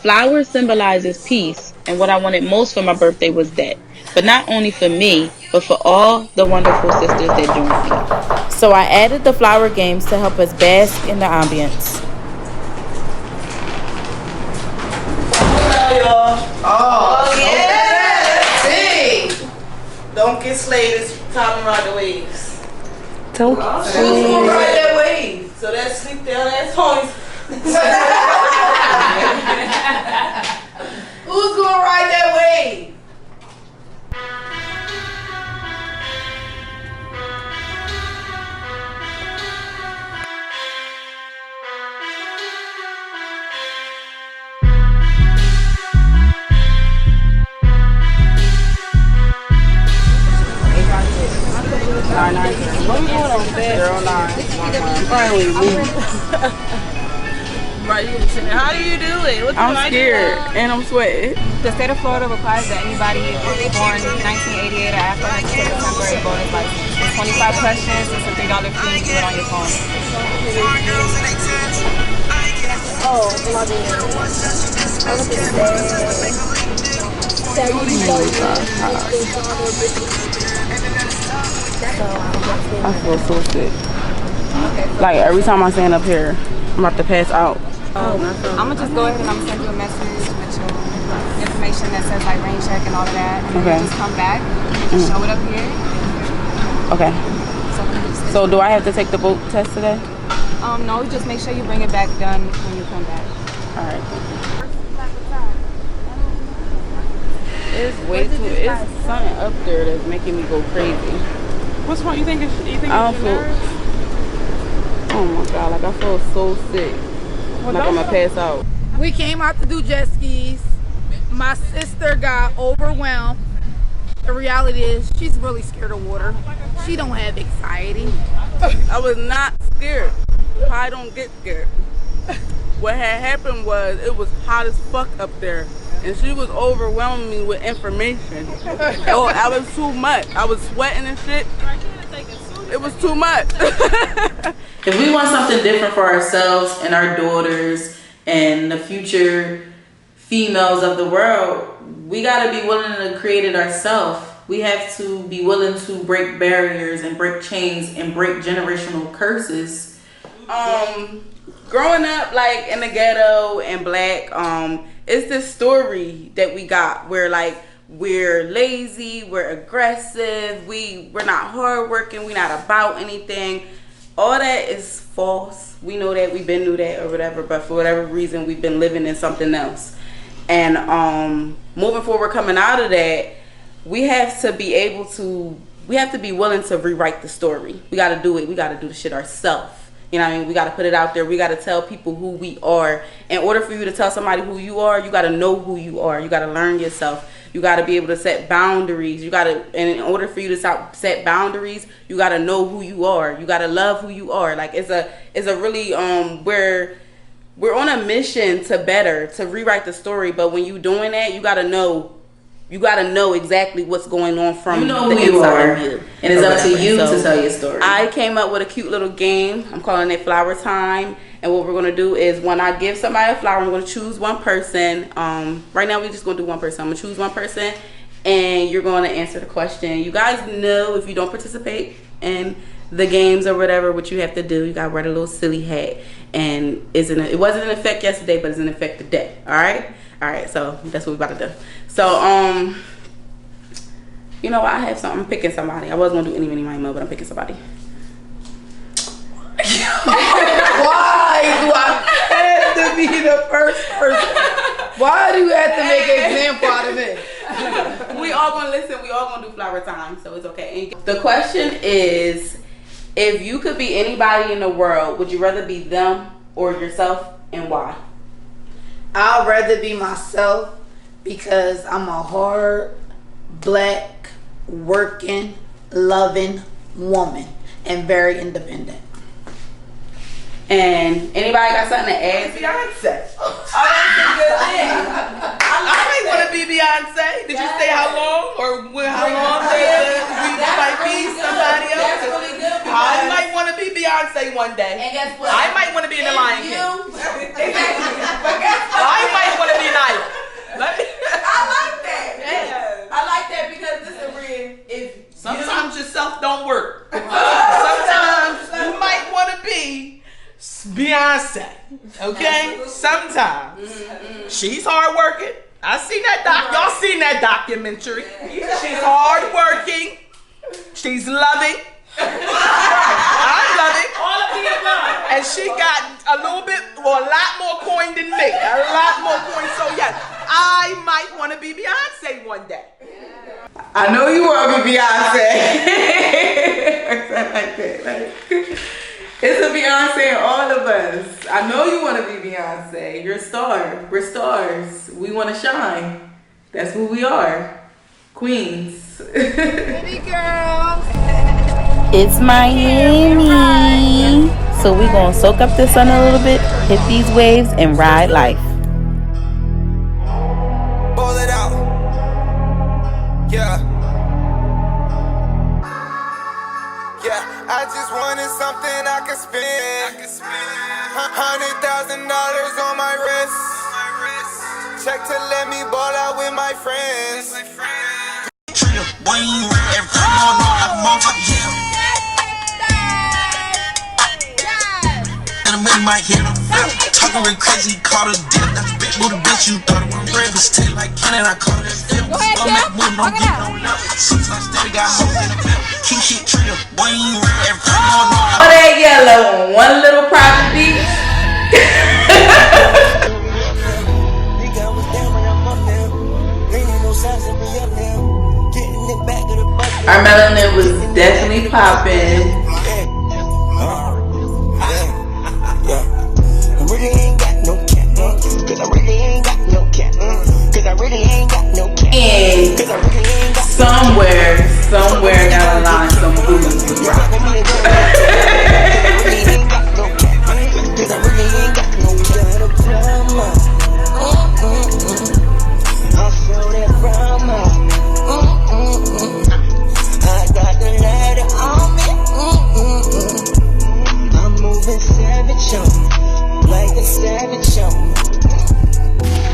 Flowers symbolizes peace, and what I wanted most for my birthday was that. But not only for me, but for all the wonderful sisters that joined me. So I added the flower games to help us bask in the ambience. Oh yeah! Hey! Don't get slayed. It's time to ride the waves. Don't get Who's gonna ride that wave? So that sleep down, that's Tony's. Who's gonna ride that wave? What are we doing on bed? Girl, finally, Right, you can sing it. How do you do it? I'm scared and I'm sweating. The state of Florida requires that anybody born 1988 or after has to take a temporary boating license. It's 25 questions, it's a $3 fee, you do it on your phone. Oh, love it. I look at I feel so sick. Like every time I stand up here, I'm about to pass out. I'm gonna just go ahead and I'm gonna send you a message with your information that says like rain check and all of that. And Okay. then just come back, just show it up here. Okay. So, we can just- So do I have to take the boat test today? no, just make sure you bring it back done when you come back. All right. It's way too. It's something up there that's making me go crazy. What's wrong? You think it's I don't feel. Oh my god! Like I feel so sick. Like I'm gonna pass out. We came out to do jet skis. My sister got overwhelmed. The reality is she's really scared of water. She don't have anxiety. I was not scared. I don't get scared. What had happened was it was hot as fuck up there, and she was overwhelming me with information. Oh, I was too much. I was sweating and shit. It was too much. If we want something different for ourselves and our daughters and the future females of the world, we gotta be willing to create it ourselves. We have to be willing to break barriers and break chains and break generational curses. Growing up like in the ghetto and black, it's this story that we got where like we're lazy, we're aggressive, we're not hardworking, we're not about anything. All that is false. We know that, we've been knew that or whatever, but for whatever reason we've been living in something else. And moving forward, coming out of that, we have to be willing to rewrite the story. We gotta do it. We gotta do the shit ourselves. You know what I mean? We gotta put it out there. We gotta tell people who we are. In order for you to tell somebody who you are, you gotta know who you are. You gotta learn yourself. You gotta be able to set boundaries. And in order for you to set boundaries, you gotta know who you are. You gotta love who you are. Like it's a really we're on a mission to better, to rewrite the story. But when you doing that, you gotta know exactly what's going on from You know the who you inside are, of you. and it's up to you So to tell your story. I came up with a cute little game. I'm calling it Flower Time. And what we're going to do is when I give somebody a flower, I'm going to choose one person. Right now, we're just going to do one person. I'm going to choose one person, and you're going to answer the question. You guys know if you don't participate in the games or whatever, what you have to do. You got to wear a little silly hat. And it wasn't in effect yesterday, but it's in effect today. All right? All right, so that's what we're about to do. So, you know what? I have something. I'm picking somebody. I wasn't going to do any mini money mo, but I'm picking somebody. Why do I have to be the first person? Why do you have to make an example out of me? We all gonna listen. We all gonna do flower time, so it's okay. And the question is, if you could be anybody in the world, would you rather be them or yourself, and why? I'd rather be myself because I'm a hard, black, working, loving woman and very independent. And anybody got something to add? Beyonce. Oh, that's a good thing. I might want to be Beyonce. Did you say how long or how long we might be somebody else? That's really good. I might want to be Beyonce one day. And guess what? I might want to be in the Lion King. Exactly. I might want to be in sometimes yourself don't work. Sometimes you might want to be Beyonce. Okay? Sometimes. She's hard working. I seen that y'all seen that documentary. She's hard working. She's loving. I'm loving. All of the above. And she got a little bit, or a lot more coin than me. A lot more coin. So yes, I might want to be Beyonce one day. I know you want to be Beyonce. Like that. Like, it's a Beyonce in all of us. I know you want to be Beyonce. You're a star. We're stars. We want to shine. That's who we are. Queens. City girl. It's Miami. So we gonna soak up the sun a little bit, hit these waves, and ride life. Ball it out. Yeah. Yeah, I just wanted something I could spend. $100,000 on my wrist. Check to let me ball out with my friends. And I'm in my head, talking real crazy, caught a dip. That's a bitch, little bitch, you thought it was bread, but still like Ken, and I caught it. Go ahead, Jeff. Fuck it up. Sometimes I still got hoes in the belt. Keep shit trio, boy, you every All that yellow on one little private beach. Our melanin was definitely popping. And somewhere down the line, some booze was rocking.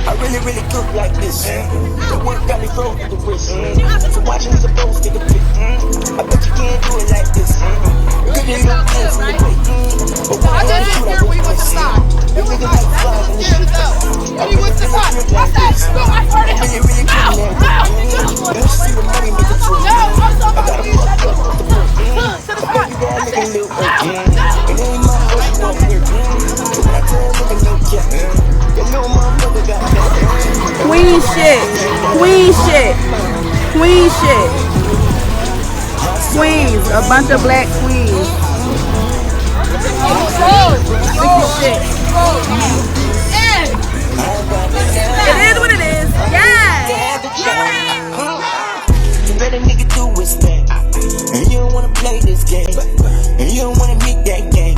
I really cook like this. The work got me froze to the wrist. So watching these opposed take a pic. I bet you can't do it like this. Good in your hands in the way. But I just didn't hear when you went to side. It was like, that's just scared as hell. And he went to side. I said, no, I heard it. Ow, ow. you see the money make it true. No, I'm so I gotta fuck up off the bird. to the I bet you gotta make a little work. And ain't my first one weird. But when I tell him, look at no cat. Your little motherfucker got that. Queen shit. Queen shit. Queen shit. Queens. A bunch of black queens. Shit. It is what it is. Yeah. You let a nigga do his thing. And you don't wanna play this game. And you don't wanna meet that game.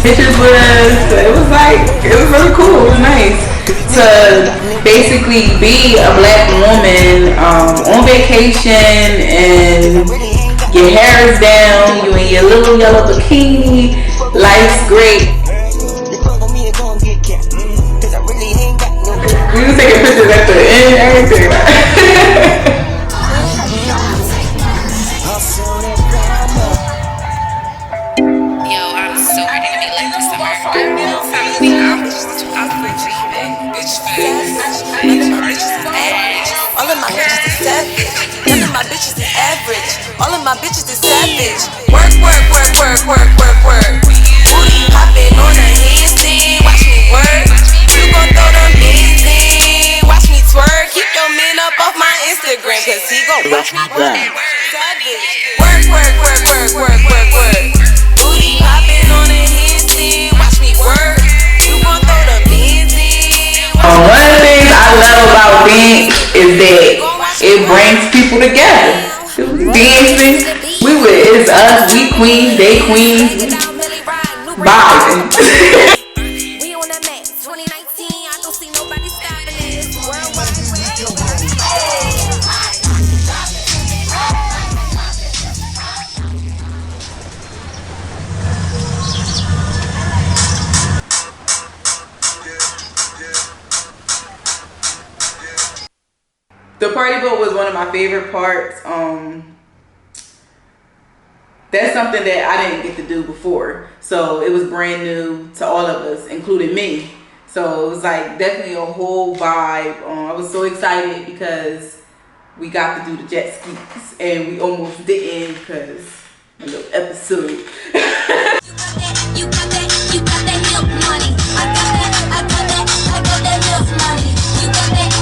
Pictures it was really cool. It was nice to basically be a black woman on vacation and your hair is down, you in your little yellow bikini, life's great. We were taking pictures at the end, everything. All of my bitches is savage. None of my bitches is average. All of my bitches is savage. Work, work, work, work, work, work, work. Booty popping on a handstand. Watch me work. You gon' throw them beans in. Watch me twerk. Keep your man up off my Instagram, cause he gon' watch me work. Savage. Work, work, work, work, work, work, work. Booty popping on a handstand. Watch me work. You gon' throw them beans in. One of the things I love about dance is that it brings people together. Dancing, it's us, we queens, they queens, vibing. The party boat was one of my favorite parts. That's something that I didn't get to do before. So it was brand new to all of us, including me. So it was like definitely a whole vibe. I was so excited because we got to do the jet skis and we almost didn't because a little episode. You got that milk money. I got that milk money.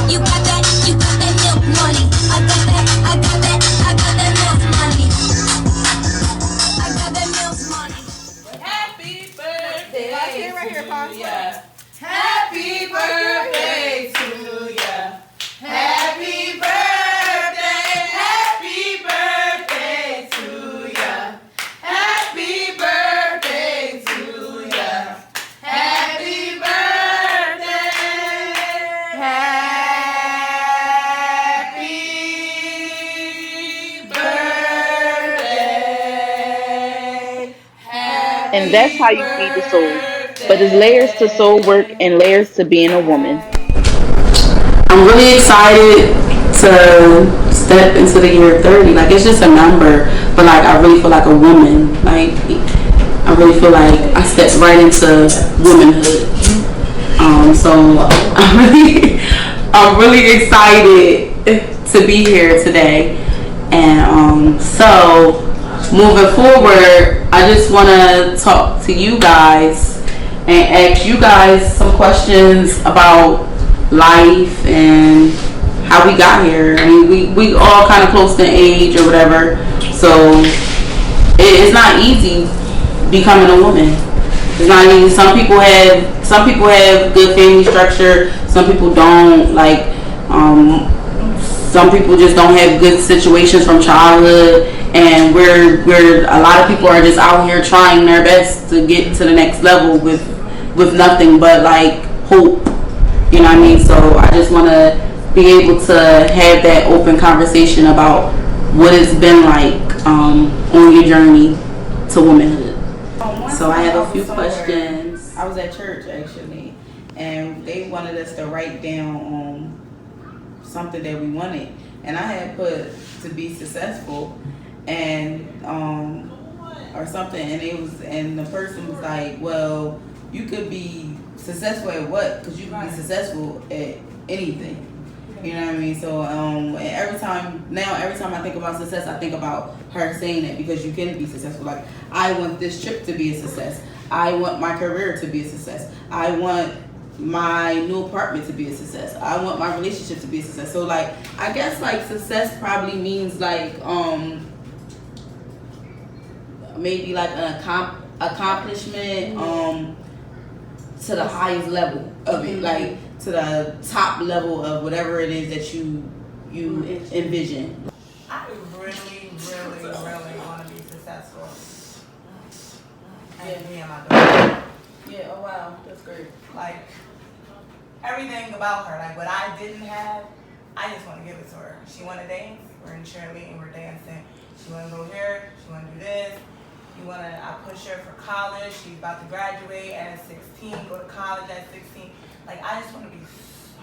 You got that milk money. I got that milk money. I got that milk money. Happy birthday. Right here, pause. Yeah. Happy birthday to ya. Happy birthday. Happy birthday to ya. Happy birthday to ya. Happy birthday. Happy birthday. And that's how you feed the soul. But there's layers to soul work and layers to being a woman. I'm really excited to step into the year 30. Like, it's just a number, but like I really feel like a woman. Like, I really feel like I stepped right into womanhood. So I'm really excited to be here today. And so moving forward, I just want to talk to you guys and ask you guys some questions about life and how we got here. I mean, we all kind of close to age or whatever, so it's not easy becoming a woman. It's not easy. Some people have good family structure. Some people don't. Like, some people just don't have good situations from childhood, and we're a lot of people are just out here trying their best to get to the next level with nothing but like hope. You know what I mean? So I just want to be able to have that open conversation about what it's been like on your journey to womanhood. So I have a few questions. I was at church actually, and they wanted us to write down something that we wanted, and I had put to be successful and or something, and the person was like, well, you could be successful at what? Because you can be successful at anything. You know what I mean? So every time I think about success, I think about her saying that, because you can be successful. Like, I want this trip to be a success. I want my career to be a success. I want my new apartment to be a success. I want my relationship to be a success. So like, I guess like success probably means like maybe like an accomplishment to the highest level of it, like to the top level of whatever it is that you envision. I really want to be successful. And me and my daughter. Yeah, oh wow, that's great. Like, everything about her, like what I didn't have, I just want to give it to her. She want to dance, we're in cheerleading, we're dancing. She want to go here, she want to do this. I push her for college. She's about to graduate at 16, go to college at 16. Like, I just want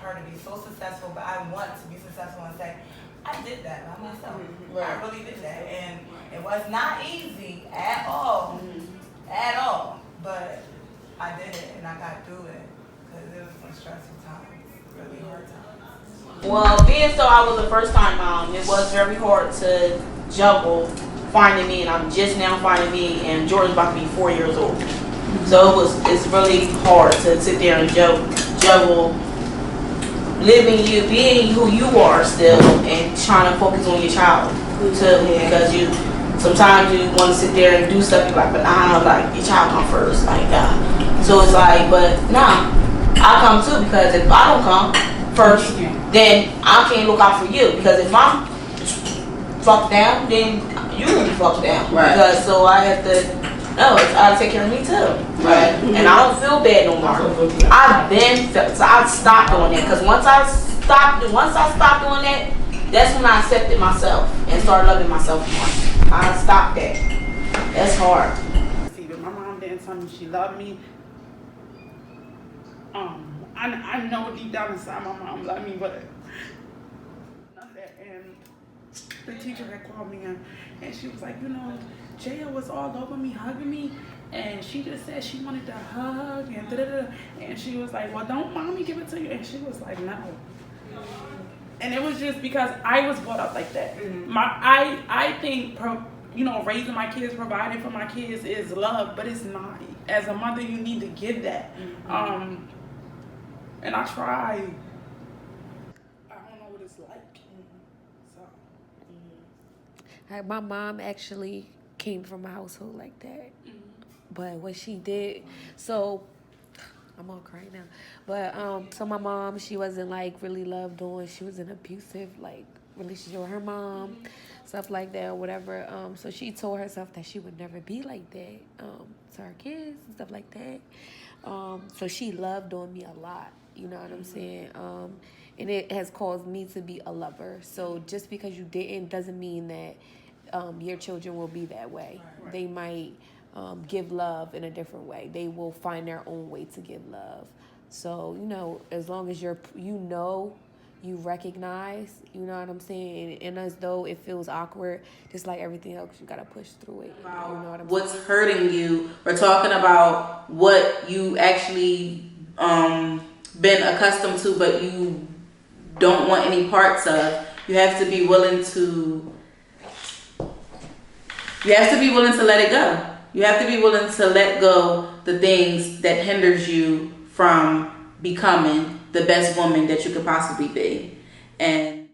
her to be so successful, but I want to be successful and say, I did that by myself. Right. I really did that. And it was not easy at all. At all. But I did it and I got through it because it was some stressful times, really hard times. Well, being so I was a first-time mom, it was very hard to juggle finding me, and I'm just now finding me, and Jordan's about to be 4 years old. So it's really hard to sit there and juggle living being who you are still, and trying to focus on your child too, because sometimes you want to sit there and do stuff, you're like, but like your child come first, like so it's like, but nah, I come too, because if I don't come first, then I can't look out for you, because if I'm fucked down, then you will be fucked down. Right. Because so I have to I take care of me too. Right. And I don't feel bad no more. I stopped doing that, because once I stopped doing that, that's when I accepted myself and started loving myself more. I stopped that. That's hard. See, but my mom didn't tell me she loved me. I know deep down inside my mom loved me, but and the teacher had called me in, and she was like, you know, Jaya was all over me, hugging me, and she just said she wanted to hug and da-da-da. And she was like, well, don't mommy give it to you? And she was like, no. And it was just because I was brought up like that. I think, you know, raising my kids, providing for my kids is love, but it's not. As a mother, you need to give that. And I try. I don't know what it's like. So. My mom actually came from a household like that. But what she did, so I'm all crying now. But so my mom, she wasn't like really loved on. She was in an abusive like relationship with her mom, stuff like that or whatever. So she told herself that she would never be like that to her kids and stuff like that. So she loved on me a lot. You know what I'm saying? And it has caused me to be a lover. So just because you didn't doesn't mean that your children will be that way. Right. They might give love in a different way. They will find their own way to give love. So, you know, as long as you recognize, you know what I'm saying? And as though it feels awkward, just like everything else, you got to push through it. You know what I'm What's saying? hurting you? We're talking about what you actually been accustomed to, but you don't want any parts of. You have to be willing to let it go. You have to be willing to let go the things that hinders you from becoming the best woman that you could possibly be. And